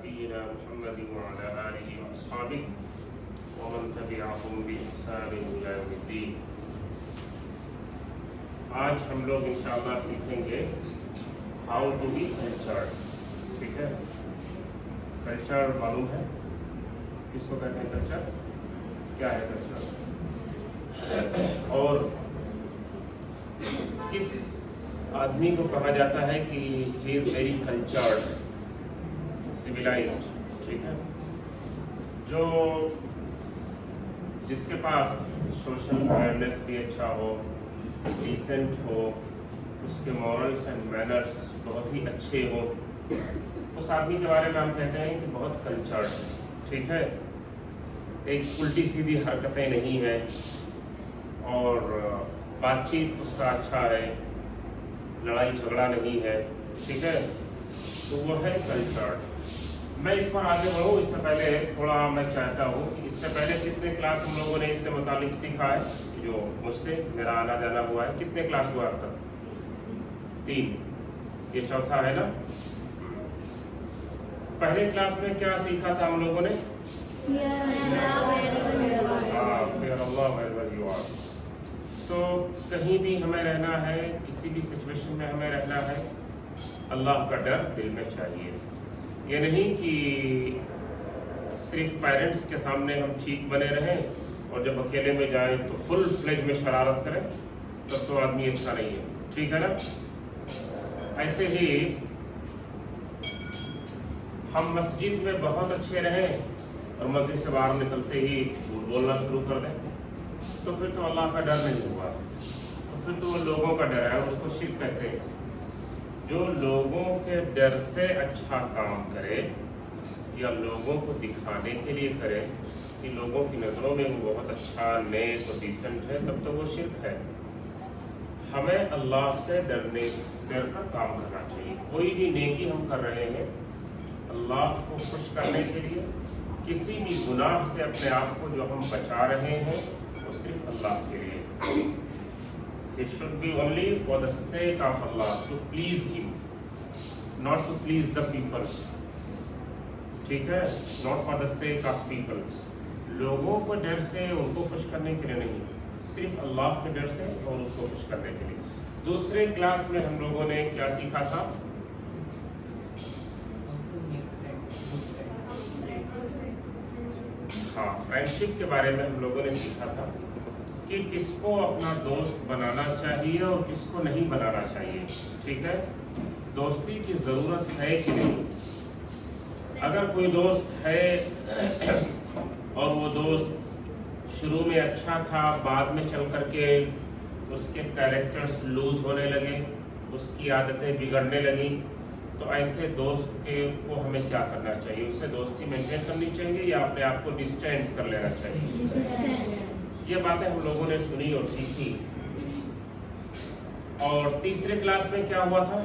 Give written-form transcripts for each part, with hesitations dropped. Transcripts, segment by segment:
نبينا محمد وعلى آله وأصحابه ومن تبعهم بإحسان إلى يوم الدين. آج ہم لوگ انشاءاللہ سیکھیں گے ہاؤ ٹو بی کلچرڈ. ٹھیک ہے, کلچر معلوم ہے کس کو کہتے ہیں؟ کلچر کیا ہے؟ کلچر اور کس آدمی کو کہا جاتا ہے کہ ہی از ویری کلچرڈ, سویلائزڈ. ٹھیک ہے, جو جس کے پاس سوشل اویئرنیس بھی اچھا ہو, ڈیسنٹ ہو, اس کے مورلس اینڈ مینرس بہت ہی اچھے ہو, اس آدمی کے بارے میں ہم کہتے ہیں کہ بہت کلچرڈ ہے. ٹھیک ہے, ایک الٹی سیدھی حرکتیں نہیں ہیں اور بات چیت اس کا اچھا ہے, لڑائی جھگڑا نہیں ہے. ٹھیک ہے, تو وہ ہے کلچرڈ. میں اس پر آگے بڑھوں اس سے پہلے تھوڑا میں چاہتا ہوں کہ اس سے پہلے کتنے کلاس ہم لوگوں نے اس سے متعلق سیکھا ہے؟ جو مجھ سے میرا آنا جانا ہوا ہے, کتنے کلاس ہوا اب تک؟ 3. یہ چوتھا ہے نا. پہلے کلاس میں کیا سیکھا تھا ہم لوگوں نے؟ فیئر اللہ ویئر یو آر. تو کہیں بھی ہمیں رہنا ہے, کسی بھی سچویشن میں ہمیں رہنا ہے, اللہ کا ڈر دل میں چاہیے. یہ نہیں کہ صرف پیرنٹس کے سامنے ہم ٹھیک بنے رہیں اور جب اکیلے میں جائیں تو فل فلیج میں شرارت کریں, تب تو آدمی اچھا نہیں ہے. ٹھیک ہے نا. ایسے ہی ہم مسجد میں بہت اچھے رہیں اور مسجد سے باہر نکلتے ہی جھوٹ بولنا شروع کر دیں, تو پھر تو اللہ کا ڈر نہیں ہوا, تو پھر تو وہ لوگوں کا ڈر ہے, اس کو شرک کہتے ہیں. جو لوگوں کے ڈر سے اچھا کام کرے یا لوگوں کو دکھانے کے لیے کرے کہ لوگوں کی نظروں میں وہ بہت اچھا, نیک اور ڈیسنٹ ہے, تب تو وہ شرک ہے. ہمیں اللہ سے ڈر کر کام کرنا چاہیے. کوئی بھی نیکی ہم کر رہے ہیں اللہ کو خوش کرنے کے لیے, کسی بھی گناہ سے اپنے آپ کو جو ہم بچا رہے ہیں وہ صرف اللہ کے لیے. It should be only for the sake of Allah, to please Him, not to please the people. ٹھیک ہے, not for the sake of people. لوگوں کو ڈر سے ان کو خوش کرنے کے لیے نہیں, صرف اللہ کے ڈر سے اور اس کو خوش کرنے کے لیے. دوسرے کلاس میں ہم لوگوں نے کیا سیکھا تھا؟ ہاں, فرینڈشپ کے بارے میں ہم لوگوں نے سیکھا تھا کہ کس کو اپنا دوست بنانا چاہیے اور کس کو نہیں بنانا چاہیے. ٹھیک ہے, دوستی کی ضرورت ہے کہ نہیں. اگر کوئی دوست ہے اور وہ دوست شروع میں اچھا تھا, بعد میں چل کر کے اس کے کیریکٹرز لوز ہونے لگے, اس کی عادتیں بگڑنے لگیں, تو ایسے دوست کو ہمیں کیا کرنا چاہیے؟ اس سے دوستی مینٹین کرنی چاہیے یا اپنے آپ کو ڈسٹینس کر لینا چاہیے؟ یہ باتیں ہم لوگوں نے سنی اور سیکھی. اور تیسرے کلاس میں کیا ہوا تھا؟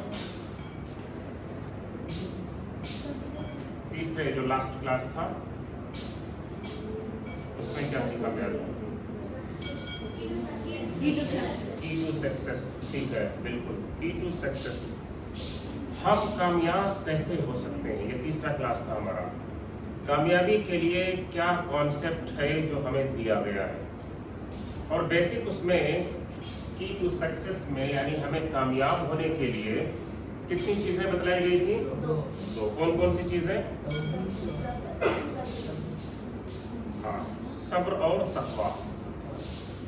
تیسرے جو لاسٹ کلاس تھا اس میں کیا سیکھا گیا؟ کی ٹو سکسیس. ٹھیک ہے, بالکل, کی ٹو سکسیس. ہم کامیاب کیسے ہو سکتے ہیں, یہ تیسرا کلاس تھا ہمارا. کامیابی کے لیے کیا کانسیپٹ ہے جو ہمیں دیا گیا ہے, اور بیسک اس میں کی ٹو سکسیس میں یعنی ہمیں کامیاب ہونے کے لیے کتنی چیزیں بتلائی گئی تھی؟ 2. کون کون سی چیزیں؟ ہاں, صبر اور تقویٰ.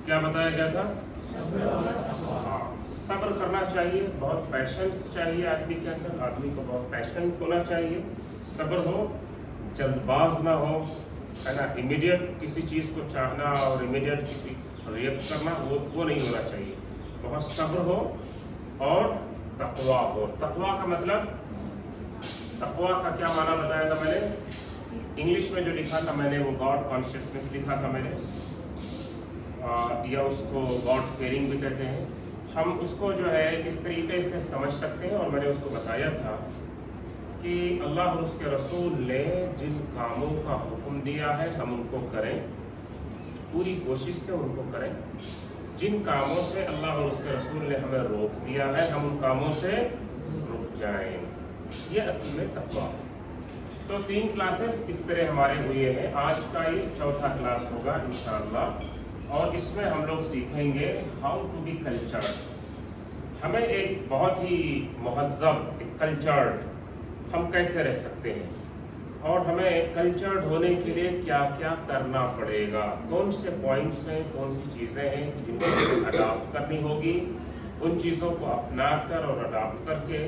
کیا بتایا گیا تھا؟ ہاں, صبر کرنا چاہیے, بہت پیشنس چاہیے آدمی کے اندر, آدمی کو بہت پیشنٹ ہونا چاہیے, صبر ہو, جلد باز نہ ہو, ہے نا, امیڈیٹ کسی چیز کو چاہنا اور امیڈیٹ کسی ریئیکٹ کرنا وہ نہیں ہونا چاہیے. بہت صبر ہو اور تقویٰ ہو. تقویٰ کا مطلب, تقویٰ کا کیا معنی بتایا تھا میں نے؟ انگلش میں جو لکھا تھا میں نے وہ گاڈ کانشیسنس لکھا تھا میں نے, یا اس کو گاڈ فیئرنگ بھی کہتے ہیں. ہم اس کو جو ہے اس طریقے سے سمجھ سکتے ہیں, اور میں نے اس کو بتایا تھا کہ اللہ اور اس کے رسول نے جن کاموں کا حکم دیا ہے ہم ان کو کریں, پوری کوشش سے ان کو کریں. جن کاموں سے اللہ اور اس کے رسول نے ہمیں روک دیا ہے ہم ان کاموں سے رک جائیں. یہ اصل میں تقویٰ ہے. تو 3 کلاسز اس طرح ہمارے ہوئے ہیں. آج کا یہ چوتھا کلاس ہوگا انشاءاللہ، اور اس میں ہم لوگ سیکھیں گے ہاؤ ٹو بی کلچرڈ. ہمیں ایک بہت ہی مہذب کلچرڈ ہم کیسے رہ سکتے ہیں، اور ہمیں کلچرڈ ہونے کے لیے کیا کیا کرنا پڑے گا، کون سے پوائنٹس ہیں، کون سی چیزیں ہیں جن کو ہمیں اڈاپٹ کرنی ہوگی. ان چیزوں کو اپنا کر اور اڈاپٹ کر کے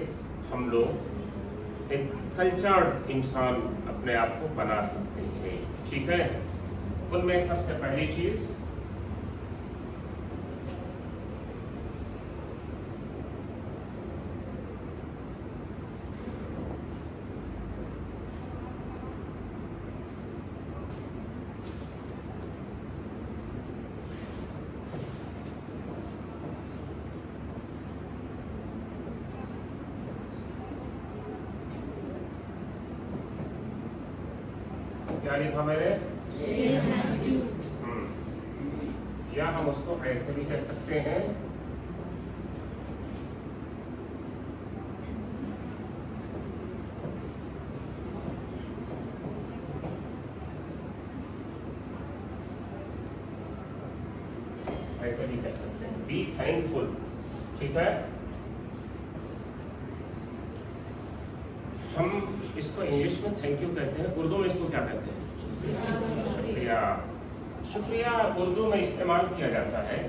ہم لوگ ایک کلچرڈ انسان اپنے آپ کو بنا سکتے ہیں. ٹھیک ہے. ان میں سب سے پہلی چیز کیا لکھا میں نے؟ یا ہم اس کو ایسے بھی کہہ سکتے ہیں ایسے بھی کہہ سکتے ہیں بی تھینک فل. ٹھیک ہے. ہم اس کو انگلش میں تھینک یو کہتے ہیں، اردو میں اس کو کیا کہتے ہیں؟ شکریہ. شکریہ اردو میں استعمال کیا جاتا ہے،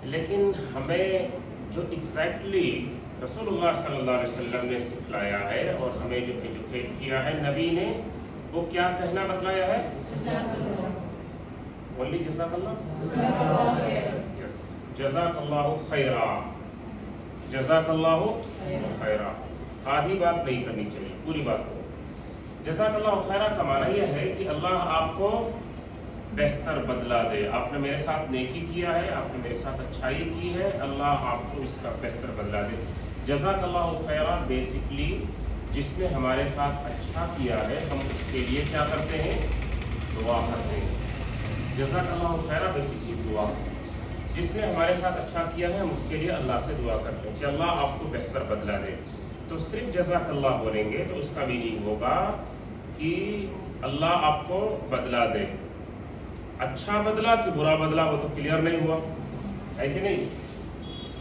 لیکن ہمیں جو ایگزیکٹلی رسول اللہ صلی اللہ علیہ وسلم نے سکھلایا ہے اور ہمیں جو ایجوکیٹ کیا ہے نبی نے، وہ کیا کہنا بتلایا ہے؟ بولی جزاک اللہ. یس، جزاک اللہ خیرا. جزاک اللہ خیرا. آدھی بات نہیں کرنی چاہیے، پوری بات کو. جزاک اللہ خیرہ کا معنی یہ ہے کہ اللہ آپ کو بہتر بدلہ دے. آپ نے میرے ساتھ نیکی کیا ہے، آپ نے میرے ساتھ اچھائی کی ہے، اللہ آپ کو اس کا بہتر بدلہ دے. جزاک اللہ خیرہ بیسکلی جس نے ہمارے ساتھ اچھا کیا ہے ہم اس کے لیے کیا کرتے ہیں؟ دعا کرتے ہیں. جزاک اللہ خیرہ بیسکلی دعا. جس نے ہمارے ساتھ اچھا کیا ہے ہم اس کے لیے اللہ سے دعا کرتے ہیں کہ اللہ آپ کو بہتر بدلہ دے. تو صرف جزاک اللہ بولیں گے تو اس کا میننگ ہوگا کہ اللہ آپ کو بدلہ دے. اچھا بدلہ کہ برا بدلہ وہ تو کلیئر نہیں ہوا ہے کہ نہیں.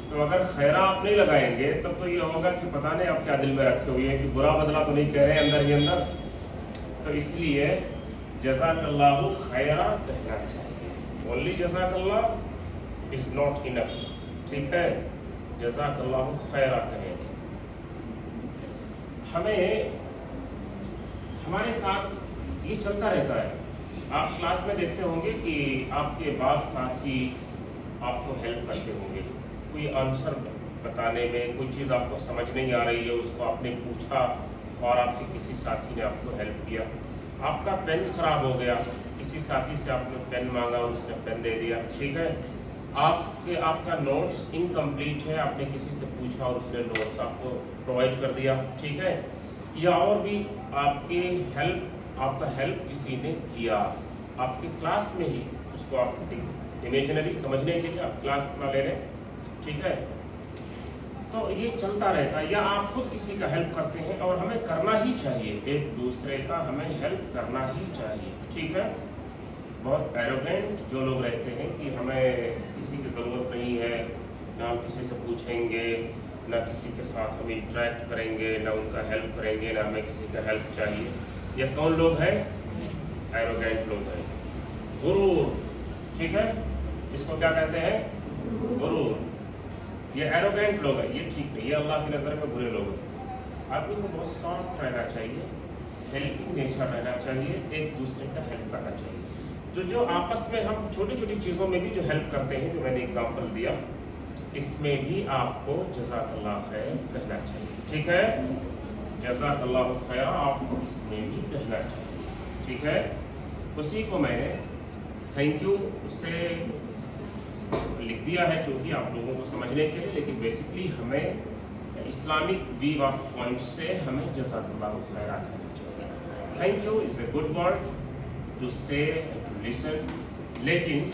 تو اگر خیرہ آپ نہیں لگائیں گے تب تو یہ ہوگا کہ پتہ نہیں آپ کیا دل میں رکھے ہوئے ہیں کہ برا بدلہ تو نہیں کہہ رہے اندر ہی اندر. تو اس لیے جزاک اللہ خیرہ کہنا چاہیے. اونلی جزاک اللہ از ناٹ انف. ٹھیک ہے. جزاک اللہ خیرہ کہیں. ہمیں ہمارے ساتھ یہ چلتا رہتا ہے. آپ کلاس میں دیکھتے ہوں گے کہ آپ کے بعض ساتھی آپ کو ہیلپ کرتے ہوں گے. کوئی آنسر بتانے میں کوئی چیز آپ کو سمجھ نہیں آ رہی ہے، اس کو آپ نے پوچھا اور آپ کے کسی ساتھی نے آپ کو ہیلپ کیا. آپ کا پین خراب ہو گیا، کسی ساتھی سے آپ نے پین مانگا اور اس نے پین دے دیا. ٹھیک ہے. آپ کا نوٹس انکمپلیٹ ہے، آپ نے کسی سے پوچھا اور اس نے نوٹس آپ کو پرووائڈ کر دیا. ٹھیک ہے. یا اور بھی آپ کا ہیلپ کسی نے کیا آپ کی کلاس میں ہی، اس کو آپ امیجنری سمجھنے کے لیے آپ کلاس نہ لے لیں. ٹھیک ہے. تو یہ چلتا رہتا ہے. یا آپ خود کسی کا ہیلپ کرتے ہیں اور ہمیں کرنا ہی چاہیے، ایک دوسرے کا ہمیں ہیلپ کرنا ہی چاہیے. ٹھیک ہے. بہت ایروگینٹ جو لوگ رہتے ہیں کہ ہمیں کسی کی ضرورت نہیں ہے، نہ ہم کسی سے پوچھیں گے، نہ کسی کے ساتھ ہم انٹریکٹ کریں گے، نہ ان کا ہیلپ کریں گے، نہ ہمیں کسی کا ہیلپ چاہیے. یہ کون لوگ ہیں؟ ایروگینٹ لوگ ہیں. غرور. ٹھیک ہے. اس کو کیا کہتے ہیں؟ غرور. یہ ایروگینٹ لوگ ہیں، یہ ٹھیک نہیں، یہ اللہ کی نظر میں برے لوگ ہیں. آدمی کو بہت سافٹ رہنا چاہیے، ہیلپنگ نیچر رہنا چاہیے، ایک دوسرے کا ہیلپ کرنا چاہیے. جو آپس میں ہم چھوٹی چھوٹی چیزوں میں بھی جو ہیلپ کرتے ہیں، جو میں نے اگزامپل دیا، اس میں بھی آپ کو جزاک اللہ خیر کہنا چاہیے. ٹھیک ہے. جزاک اللہ خیر آپ کو اس میں بھی کہنا چاہیے. ٹھیک ہے. اسی کو میں نے تھینک یو اس سے لکھ دیا ہے چونکہ آپ لوگوں کو سمجھنے کے لیے، لیکن بیسکلی ہمیں اسلامک ویو آف پوائنٹ سے ہمیں جزاک اللہ خیر کہنا چاہیے. Thank you is a good word to say to listen, لیکن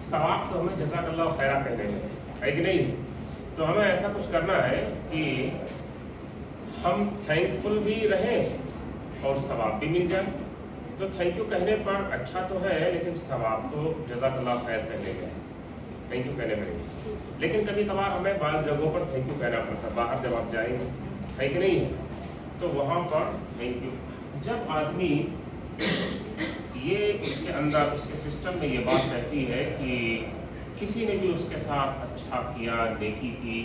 ثواب تو ہمیں جزاک اللہ خیر کہنے میں ہے کہ نہیں. تو ہمیں ایسا کچھ کرنا ہے کہ ہم تھینک فل بھی رہیں اور ثواب بھی مل جائے. تو تھینک یو کہنے پر اچھا تو ہے، لیکن ثواب تو جزاک اللہ خیر کہنے میں ہے، تھینک یو کہنے میں نہیں. لیکن کبھی کبھار ہمیں بعض جگہوں پر تھینک یو کہنا پڑتا ہے. باہر جب آپ جائیں گے ہے کہ نہیں ہے، تو وہاں پر تھینک یو. جب آدمی یہ اس کے اندر اس کے سسٹم میں یہ بات رہتی ہے کہ کسی نے بھی اس کے ساتھ اچھا کیا، نیکی کی،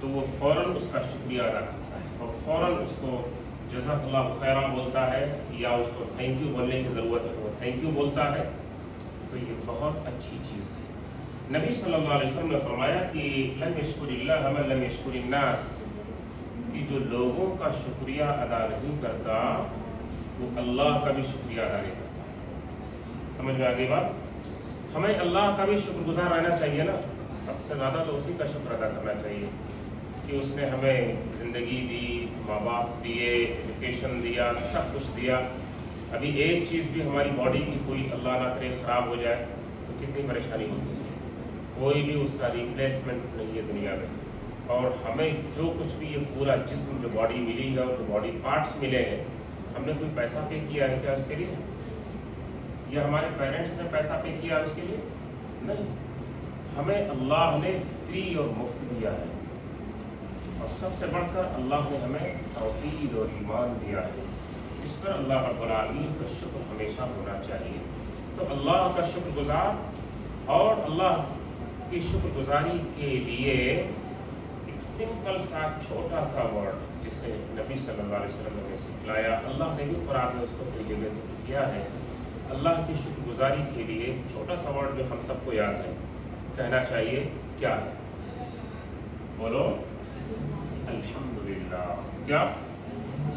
تو وہ فوراً اس کا شکریہ ادا کرتا ہے اور فوراً اس کو جزاک اللہ خیرہ بولتا ہے، یا اس کو تھینک یو بولنے کی ضرورت ہے تو وہ تھینک یو بولتا ہے. تو یہ بہت اچھی چیز ہے. نبی صلی اللہ علیہ وسلم نے فرمایا کہ لم یشکر اللہ من لم یشکر الناس، کہ جو لوگوں کا شکریہ ادا نہیں کرتا وہ اللہ کا بھی شکریہ ادا نہیں کرتا. سمجھ میں آ گئی بات؟ ہمیں اللہ کا بھی شکر گزار رہنا چاہیے نا. سب سے زیادہ تو اسی کا شکر ادا کرنا چاہیے کہ اس نے ہمیں زندگی دی، ماں باپ دیے، ایجوکیشن دیا، سب کچھ دیا. ابھی ایک چیز بھی ہماری باڈی کی کوئی اللہ نہ کرے خراب ہو جائے تو کتنی پریشانی ہوتی ہے. کوئی بھی اس کا ریپلیسمنٹ نہیں ہے دنیا میں. اور ہمیں جو کچھ بھی یہ پورا جسم جو باڈی ملی ہے اور جو باڈی پارٹس ملے ہیں، ہم نے کوئی پیسہ پے کیا ہے کیا اس کے لیے؟ یا ہمارے پیرنٹس نے پیسہ پے کیا اس کے لیے؟ نہیں. ہمیں اللہ نے فری اور مفت دیا ہے. اور سب سے بڑھ کر اللہ نے ہمیں توحید اور ایمان دیا ہے. اس پر اللہ رب العالمین کا شکر ہمیشہ ہونا چاہیے. تو اللہ کا شکر گزار اور اللہ کی شکر گزاری کے لیے ایک سمپل سا چھوٹا سا ورڈ جسے نبی صلی اللہ علیہ وسلم نے سکھلایا، اللہ نے بھی قرآن میں اس کو کئی جگہ ذکر کیا ہے. اللہ کی شکر گزاری کے لیے ایک چھوٹا سا ورڈ جو ہم سب کو یاد ہے، کہنا چاہیے کیا ہے؟ بولو الحمدللہ. کیا؟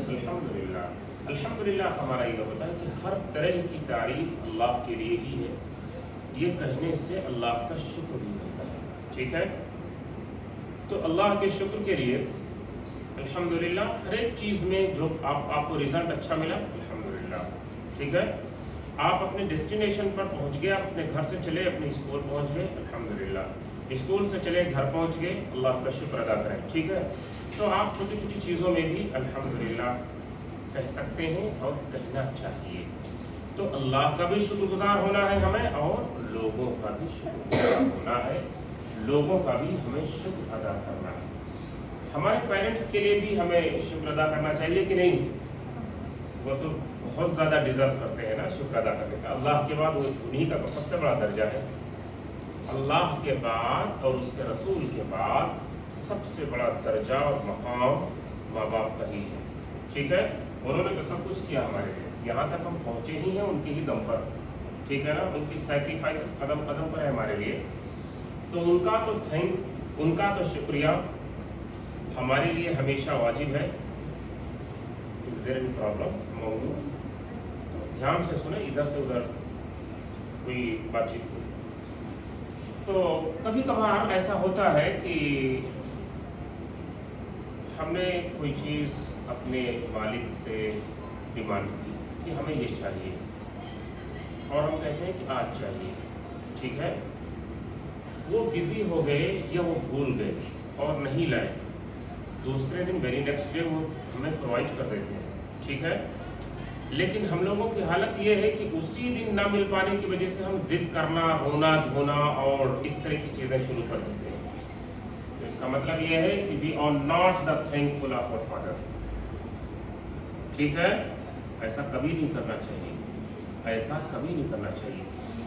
الحمدللہ. الحمدللہ ہمارا یہ ہوتا ہے کہ ہر طرح کی تعریف اللہ کے لیے ہی ہے. یہ کہنے سے اللہ کا شکر بھی ہوتا ہے. ٹھیک ہے؟ تو اللہ کے شکر کے لیے الحمدللہ ہر ایک چیز میں جو آپ کو رزلٹ اچھا ملا الحمدللہ. ٹھیک ہے؟ آپ اپنے ڈیسٹینیشن پر پہنچ گئے، اپنے گھر سے چلے اپنے اسکول پہنچ گئے الحمدللہ. اسکول سے چلے گھر پہنچ گئے، اللہ کا شکر ادا کریں. ٹھیک ہے؟ تو آپ چھوٹی چھوٹی چیزوں میں بھی الحمدللہ کہہ سکتے ہیں اور کہنا چاہیے. تو اللہ کا بھی شکر گزار ہونا ہے ہمیں، اور لوگوں کا بھی شکر گزار ہونا ہے. لوگوں کا بھی ہمیں شکر ادا کرنا ہے. ہمارے پیرنٹس کے لیے بھی ہمیں شکر ادا کرنا چاہیے کہ نہیں؟ وہ تو بہت زیادہ ڈیزرو کرتے ہیں نا شکر ادا کرنے کا. اللہ کے بعد وہ انہی کا تو سب سے بڑا درجہ ہے. اللہ کے بعد اور اس کے رسول کے بعد سب سے بڑا درجہ اور مقام ماں باپ کا ہی ہے. ٹھیک ہے؟ انہوں نے تو سب کچھ کیا ہمارے لیے، یہاں تک ہم پہنچے ہی ہیں ان کی ہی دم پر. ٹھیک ہے نا؟ ان کی سیکریفائسز قدم قدم پر ہے ہمارے لیے. تو ان کا تو شکریہ ہمارے لیے ہمیشہ واجب ہے. Is there any problem? موضوع دھیان سے سنیں، ادھر سے ادھر کوئی بات چیت ہو. تو کبھی کبھار ایسا ہوتا ہے کہ ہم نے کوئی چیز اپنے والد سے ڈیمانڈ کی کہ ہمیں یہ چاہیے، اور ہم کہتے ہیں کہ آج چاہیے. ٹھیک ہے؟ وہ بزی ہو گئے یا وہ بھول گئے اور نہیں لائے. دوسرے دن ویری نیکسٹ ڈے وہ ہمیں پرووائڈ کر دیتے ہیں. ٹھیک ہے؟ لیکن ہم لوگوں کی حالت یہ ہے کہ اسی دن نہ مل پانے کی وجہ سے ہم ضد کرنا، رونا دھونا اور اس طرح کی چیزیں شروع کر دیتے ہیں. تو اس کا مطلب یہ ہے کہ we are not the thankful of our father. ٹھیک ہے؟ ایسا کبھی نہیں کرنا چاہیے. ایسا کبھی نہیں کرنا چاہیے.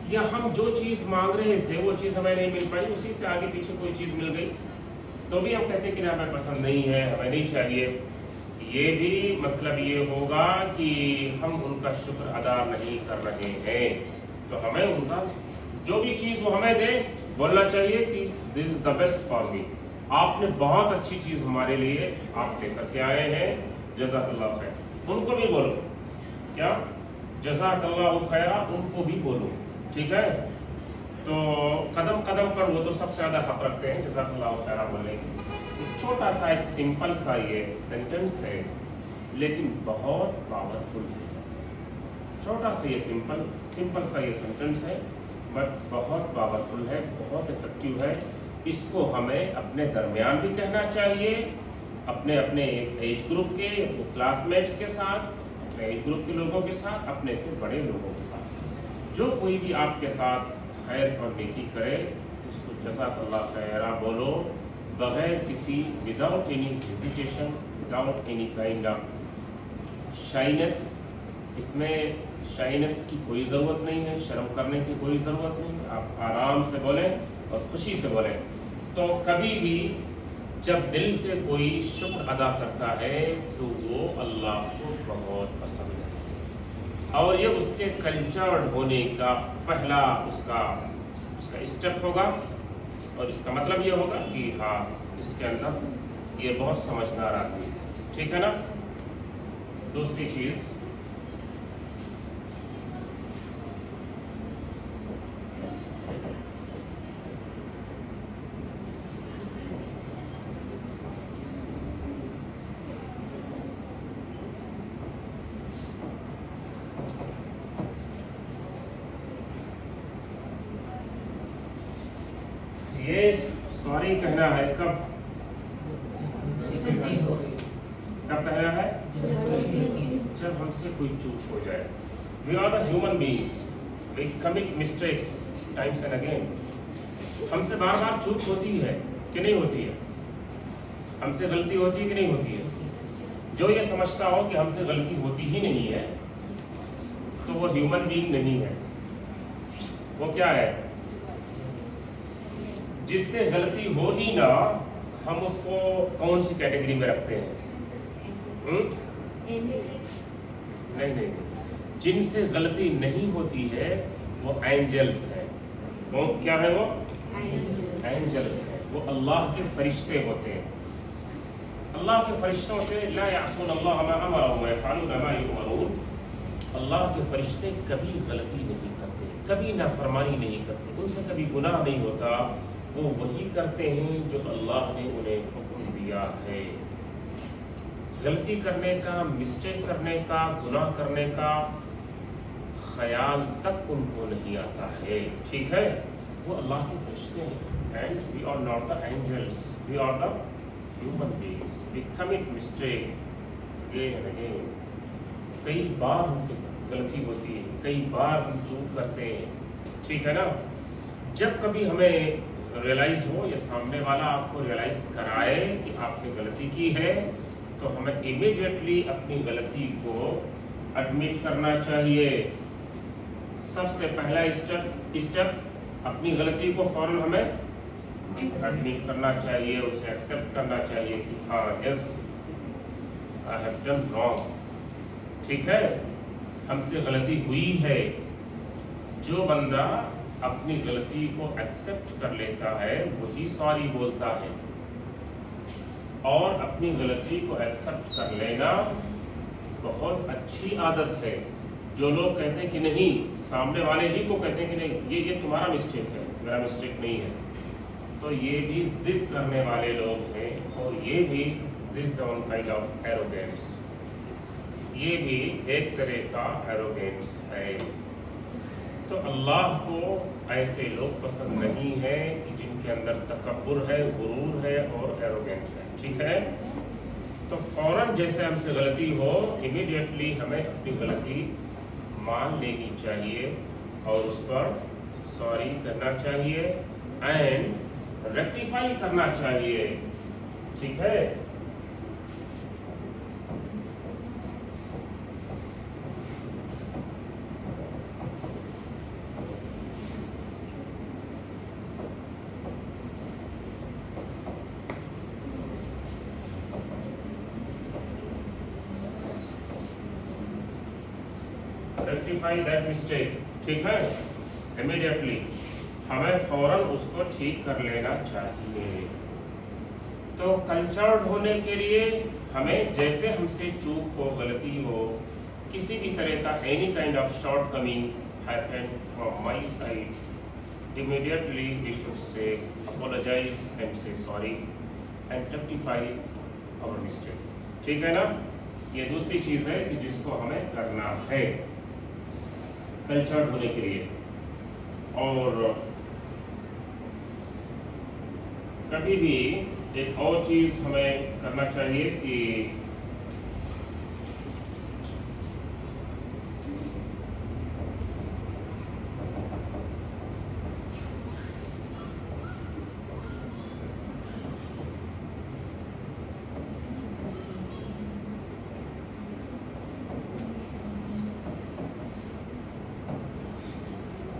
یا ہم جو چیز مانگ رہے تھے وہ چیز ہمیں نہیں مل پائی، اسی سے آگے پیچھے کوئی چیز مل گئی تو بھی ہم کہتے ہیں کہ ہمیں پسند نہیں ہے، ہمیں نہیں چاہیے. یہ بھی مطلب یہ ہوگا کہ ہم ان کا شکر ادا نہیں کر رہے ہیں. تو ہمیں ان کا جو بھی چیز وہ ہمیں دے بولنا چاہیے کہ دس از دا بیسٹ فار می. آپ نے بہت اچھی چیز ہمارے لیے آپ لے کر کے آئے ہیں، جزاک اللہ خیر. ان کو بھی بولو کیا؟ جزاک اللہ خیر. ان کو بھی بولو. ٹھیک ہے؟ تو قدم قدم پر وہ تو سب سے زیادہ حق رکھتے ہیں جزاک اللہ خیر بولنے کی. چھوٹا سا ایک سمپل سا یہ سینٹنس ہے لیکن بہت پاورفل ہے. چھوٹا سا یہ سمپل سا یہ سینٹنس ہے بٹ بہت پاورفل ہے، بہت افیکٹو ہے. اس کو ہمیں اپنے درمیان بھی کہنا چاہیے، اپنے ایج گروپ کے، اپنے کلاس میٹس کے ساتھ، اپنے ایج گروپ کے لوگوں کے ساتھ، اپنے سے بڑے لوگوں کے ساتھ. جو کوئی بھی آپ کے ساتھ خیر اور نیکی کرے اس کو جزاک اللہ خیرہ بولو، بغیر کسی without any hesitation, without any kind of shyness. اس میں شائنس کی کوئی ضرورت نہیں ہے، شرم کرنے کی کوئی ضرورت نہیں. آپ آرام سے بولیں اور خوشی سے بولیں. تو کبھی بھی جب دل سے کوئی شکر ادا کرتا ہے تو وہ اللہ کو بہت پسند ہے، اور یہ اس کے کلچرڈ ہونے کا پہلا اس کا اسٹیپ ہوگا. اور اس کا مطلب یہ ہوگا کہ ہاں اس کے اندر یہ بہت سمجھدار آدمی ہے. ٹھیک ہے نا. دوسری چیز، یہ سوری کہنا ہے کب کہنا ہے؟ جب ہم سے کوئی چوک ہو جائے. We are the human beings, we commit mistakes times and again. ہم سے بار بار چوک ہوتی ہے کہ نہیں ہوتی ہے؟ ہم سے غلطی ہوتی ہے کہ نہیں ہوتی ہے؟ جو یہ سمجھتا ہو کہ ہم سے غلطی ہوتی ہی نہیں ہے تو وہ ہیومن بینگ نہیں ہے. وہ کیا ہے؟ جس سے غلطی ہو ہی نہ، ہم اس کو کون سی کیٹیگری میں رکھتے ہیں؟ نہیں، جن سے غلطی نہیں ہوتی ہے وہ اینجلز ہیں. کیا ہے وہ؟ اینجلز ہیں. وہ اللہ کے فرشتے ہوتے ہیں. اللہ کے فرشتوں سے لا یعصون اللہ ما امرهم ویفعلون ما یؤمرون. اللہ کے فرشتے کبھی غلطی نہیں کرتے، کبھی نافرمانی نہیں کرتے، ان سے کبھی گناہ نہیں ہوتا. وہ وہی کرتے ہیں جو اللہ نے انہیں حکم دیا ہے. غلطی کرنے کا، مسٹیک کرنے کا، گناہ کرنے کا خیال تک ان کو نہیں آتا ہے. ٹھیک ہے. وہ اللہ کے فرشتے ہیں. And we are not the angels, we are the human beings. We commit mistake again and again. کئی بار ہم سے غلطی ہوتی ہے، کئی بار ہم چوک کرتے ہیں. ٹھیک ہے نا. جب کبھی ہمیں ریئلائز ہو یا سامنے والا آپ کو ریئلائز کرائے کہ آپ نے غلطی کی ہے تو ہمیں امیڈیٹلی اپنی غلطی کو ایڈمٹ کرنا چاہیے. سب سے پہلا اسٹیپ اپنی غلطی کو فوراً ہمیں ایڈمٹ کرنا چاہیے، اسے ایکسیپٹ کرنا چاہیے کہ ہاں یس آئی ہیو ڈن رانگ. ٹھیک ہے. ہم سے غلطی ہوئی ہے. جو بندہ اپنی غلطی کو ایکسیپٹ کر لیتا ہے وہی سوری بولتا ہے. اور اپنی غلطی کو ایکسیپٹ کر لینا بہت اچھی عادت ہے. جو لوگ کہتے ہیں کہ نہیں، سامنے والے ہی کو کہتے ہیں کہ نہیں یہ تمہارا مسٹیک ہے، میرا مسٹیک نہیں ہے، تو یہ بھی ضد کرنے والے لوگ ہیں. اور یہ بھی this one kind of arrogance. یہ بھی ایک طرح کا ایروگینس ہے. تو اللہ کو ایسے لوگ پسند نہیں ہے کہ جن کے اندر تکبر ہے، غرور ہے اور ایروگینس ہے. ٹھیک ہے. تو فوراً جیسے ہم سے غلطی ہو امیڈیٹلی ہمیں اپنی غلطی مان لینی چاہیے اور اس پر سوری کرنا چاہیے اینڈ ریکٹیفائی کرنا چاہیے. ٹھیک ہے. Rectify that mistake. ٹھیک ہے. امیڈیٹلی ہمیں فوراً اس کو ٹھیک کر لینا چاہیے. تو کلچرڈ ہونے کے لیے ہمیں جیسے ہم سے چوک ہو، غلطی ہو، کسی بھی طرح کا any kind of short coming happen from my side, immediately we should say apologize and say sorry and rectify our mistake. ٹھیک ہے نا. یہ دوسری چیز ہے کہ جس کو ہمیں کرنا ہے کلچرڈ ہونے کے لیے. اور کبھی بھی ایک اور چیز ہمیں کرنا چاہیے کہ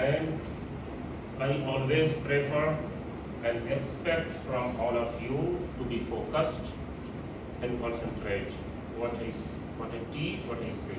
And I always prefer and expect from all of you to be focused and concentrate what I teach, what I say.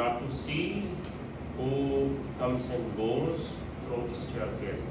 Not to see who comes and goes through staircase.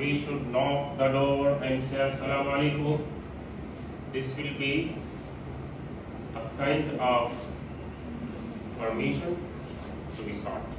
we should knock the door and say assalamu alaikum. This will be a kind of permission to be sought,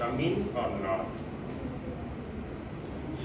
come in or not।